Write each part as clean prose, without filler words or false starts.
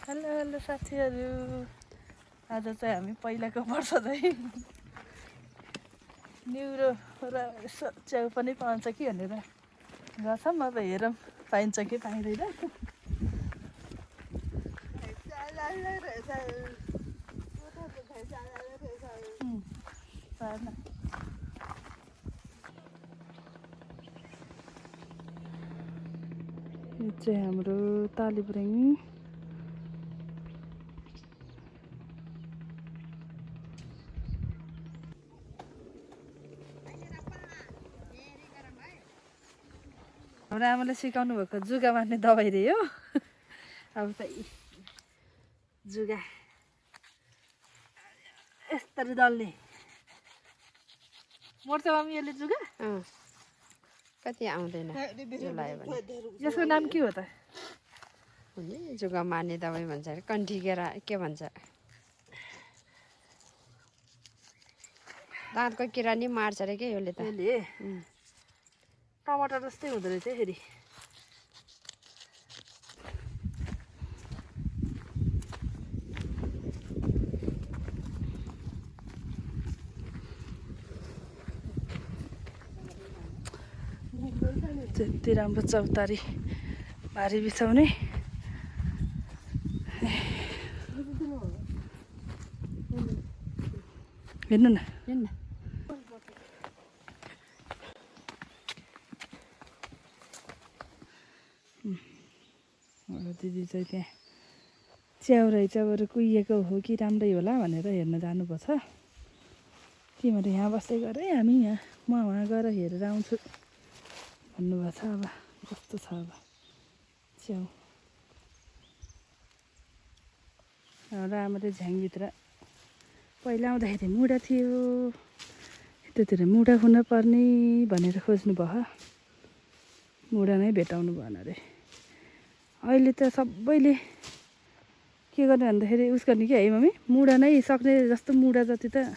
Hello hello साथीहरू, आज चाहिँ हामी पहिलाको वर्ष चाहिँ न्युरो र यसो च्याउ पनि पाउँछ कि भनेर गछौँ। अब हेरौँ पाइन्छ कि पाइँदैन। यो चाहिँ हाम्रो तालिब्रेङ। हाम्रो आमाले सिकाउनु भएको जुगा मार्ने दबाई रे हो। अब त जुगा यस्तरी दल्ने मर्छ मम्मी यसले जुगा। कति आउँदैन जुलायो भने। यसको नाम के हो त? जुगा मार्ने दबाई भन्छ अरे, कन्ठिकेर के भन्छ, दाँतको किरा नि मार्छ अरे के यसले त। यसले टमाटर जस्तै हुँदो रहेछ फेरि। त्यति राम्रो चौतारी भारी बिछाउने। हेर्नु न हेर्नु दिदी चाहिँ त्यहाँ च्याउ रहेछ, बरु कुहिएको हो कि राम्रै होला भनेर हेर्न जानुपर्छ। तिमीहरू यहाँ बस्दै गर है, हामी यहाँ म वहाँ गएर हेरेर आउँछु भन्नुभएको छ। अब कस्तो छ अब च्याउ। हाम्रो आमाले झ्याङभित्र पहिला आउँदाखेरि मुढा थियो, यतातिर मुढा हुन पर्ने भनेर खोज्नु भयो, मुढा नै भेटाउनु भएन अरे। अहिले त सबैले के गर्ने भन्दाखेरि उस गर्ने कि है मम्मी, मुढा नै सक्ने जस्तो मुढा जति त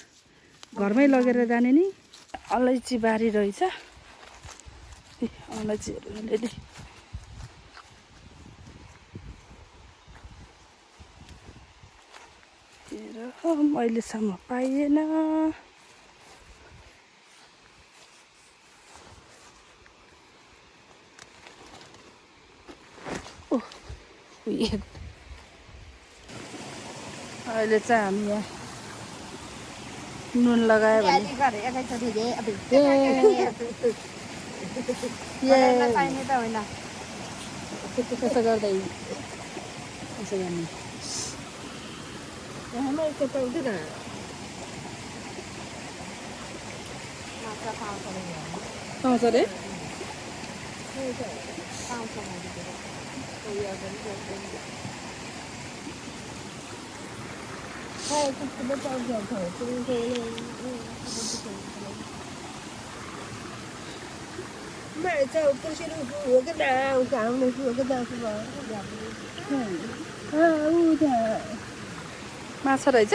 घरमै लगेर जाने नि। अलैँची बारी रहेछ, अलैँचीहरू अलिअलि अहिलेसम्म पाइएन। अहिले चाहिँ हामी यहाँ नुन लगायो भने पाइने त होइन। त्यसो गर्दै यसो गर्ने पाउँछ अरे। माछा रहेछ।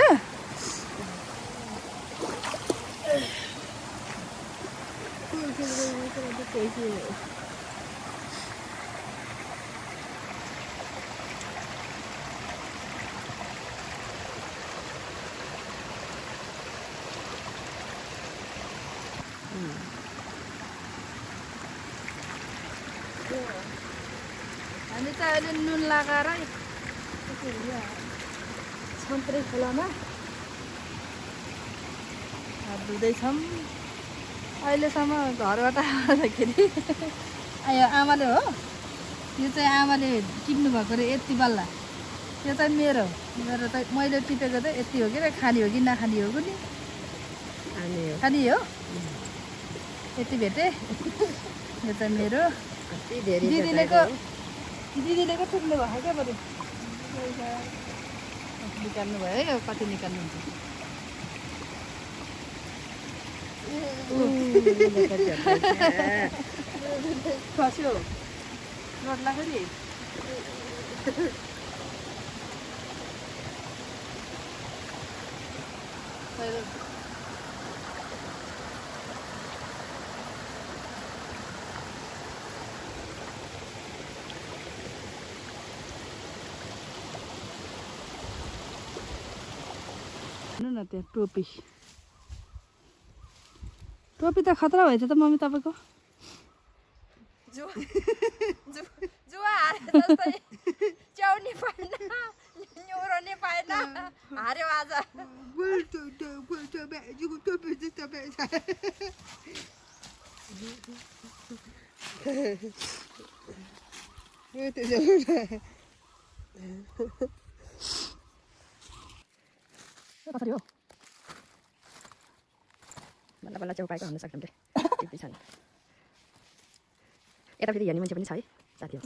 हामी चाहिँ अहिले नुन लगाएर छम्प्रे खोलामा हात धुँदैछौँ। अहिलेसम्म घरबाट आउँदाखेरि आयो आमाले हो, यो चाहिँ आमाले टिप्नु भएको रे यति बल्ल। यो चाहिँ मेरो चाहिँ मैले टिपेको चाहिँ यति हो कि खाने हो कि नखाने हो कि खाने हो, यति भेटेँ। यो चाहिँ मेरो दिदीले को टिप्नु भएको क्या बरु निकाल्नु भयो है। कति निकाल्नुहुन्छ? खस्यो रोड लाग्यो। हेर्नु न त्यहाँ टोपी टोपी त खतरा भएछ त मम्मी तपाईँको जुवा हारे जस्तै च्याउनी पाएन न्युरोनी पाएन हार्यो आज कसरी हो बल्ल बल्ल चौपाएको हुन सक्छ टिप्पी छन् यता फेरि हेर्ने मान्छे पनि छ है साथीहरू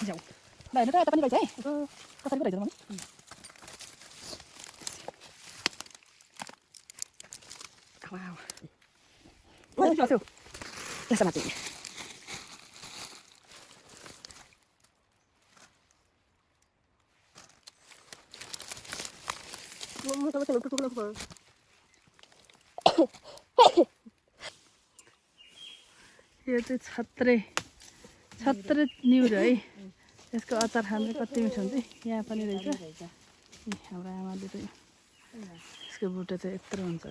जाऊ ल हेर्नु त यता पनि रहेछ है कसरी पो रहेछ मम्मी वाउ यसमा चाहिँ यो चाहिँ छत्रे न्युर है यसको अचार खानु चाहिँ कति मिठो हुन्छ यहाँ पनि रहेछ हाम्रो आमाले चाहिँ यसको बुट्टा चाहिँ यत्रो हुन्छ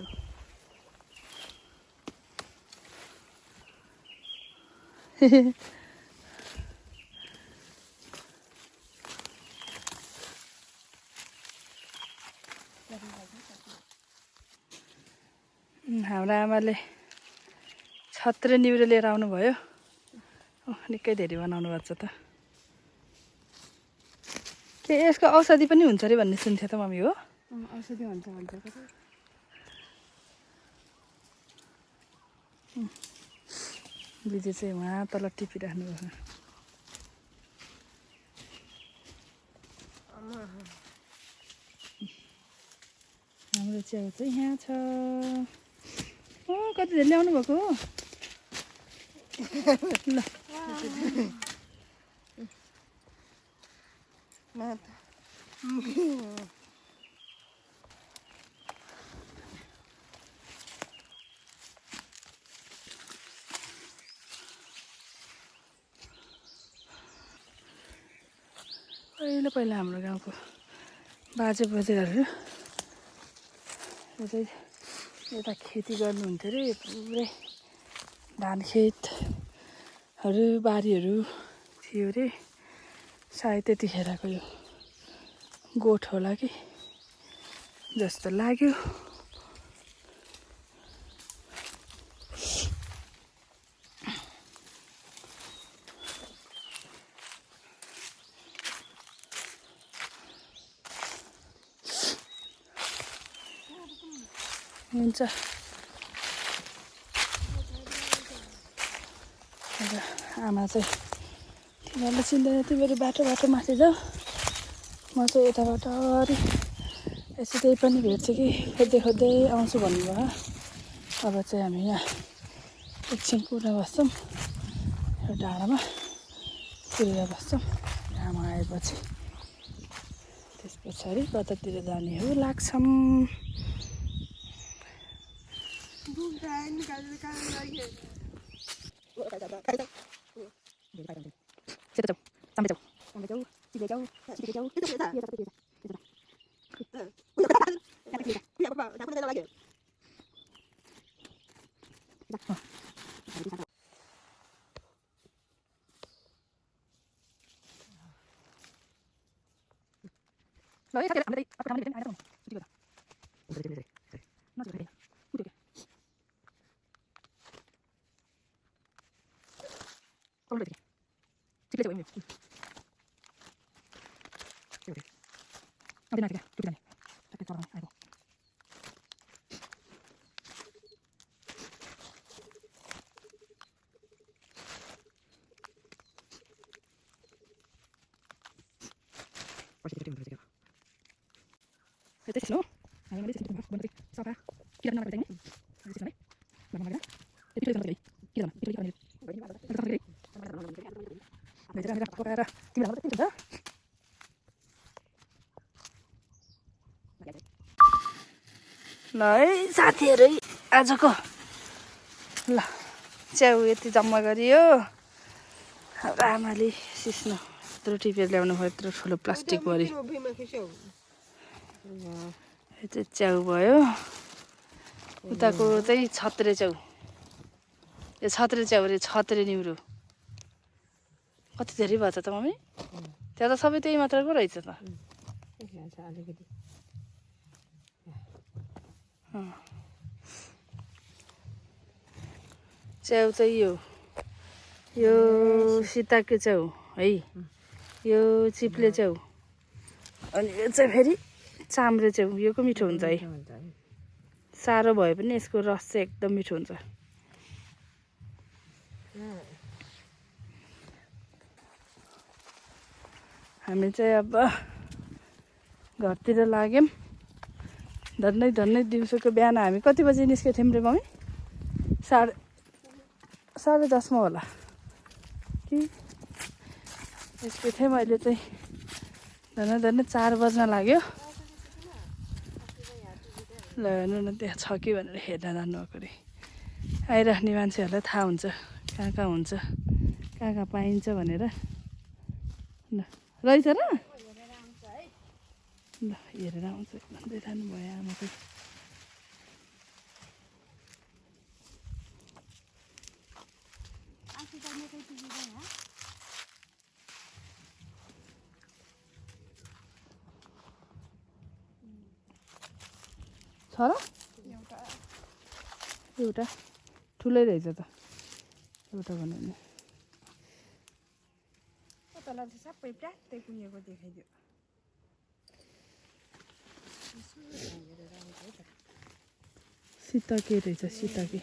हाम्रो आमाले छत्रे निउरे लिएर आउनुभयो निकै धेरै बनाउनु भएको छ त के यसको औषधि पनि हुन्छ अरे भन्ने सुन्थ्यो त मम्मी हो औषधि हुन्छ भन्छ दिदी चाहिँ उहाँ तल टिपिराख्नु भएको हाम्रो च्याउ चाहिँ यहाँ छ ओ कति धेरै ल्याउनु भएको हो ल पहिला हाम्रो गाउँको बाजे बोजूहरू चाहिँ यता खेती गर्नुहुन्थ्यो अरे पुरै धान खेतहरू बारीहरू थियो अरे सायद त्यतिखेरको यो गोठ होला कि जस्तो लाग्यो हुन्छ आमा चाहिँ तिमीहरूले चिन्दैन तिमीहरू बाटो माथि जाऊ म चाहिँ यताबाट अरे यसो त्यही पनि भेट्छ कि खोज्दै आउँछु भन्नुभयो अब चाहिँ हामी यहाँ एकछिन कुरा बस्छौँ यो डाँडामा कुरेर बस्छौँ आमा आएपछि त्यस पछाडि कतातिर जाने हो लाग्छौँ Hello. Ayo nanti sini tunggu, bentar. Siapa? Kita nama kita ini. Di sini. Nama kita. Itu kita lagi. Kita nama. Itu kita lagi. Kita lagi. Kita apa era? Kita nama kita dah. ल है साथीहरू आजको ल च्याउ यति जम्मा गरियो हाम्रो आमाले सिस्नो यत्रो टिपेर ल्याउनु भयो यत्रो ठुलो प्लास्टिक भरि यो चाहिँ च्याउ भयो उताको चाहिँ छत्रे च्याउ यो छत्रे च्याउ रे छत्रे निउरो कति धेरै भयो त मम्मी त्यहाँ त सबै त्यही मात्रको रहेछ त च्याउ चाहिँ यो सीताको च्याउ है यो चिप्ले च्याउ अनि यो चाहिँ फेरि चाम्रे च्याउ यो को मिठो हुन्छ है साह्रो भए पनि यसको रस चाहिँ एकदम मिठो हुन्छ हामी चाहिँ अब घरतिर लाग्यौँ धन्नै दिउँसोको बिहान हामी कति बजी निस्केको थियौँ रे मम्मी 10:30 होला कि निस्केको थिएँ मैले चाहिँ धन्नै 4 बज्न लाग्यो ल हेर्नु न त्यहाँ छ कि भनेर हेर्न जानु अगाडि आइराख्ने मान्छेहरूलाई थाहा हुन्छ कहाँ हुन्छ कहाँ पाइन्छ भनेर ल रहेछ र ल हेरेर आउँछ भन्दै जानु भयो आमा चाहिँ छ र एउटा ठुलै रहेछ त एउटा भन्यो भने सबै प्याट्टै कुहिएको देखाइदियो सीता के रहेछ सीता के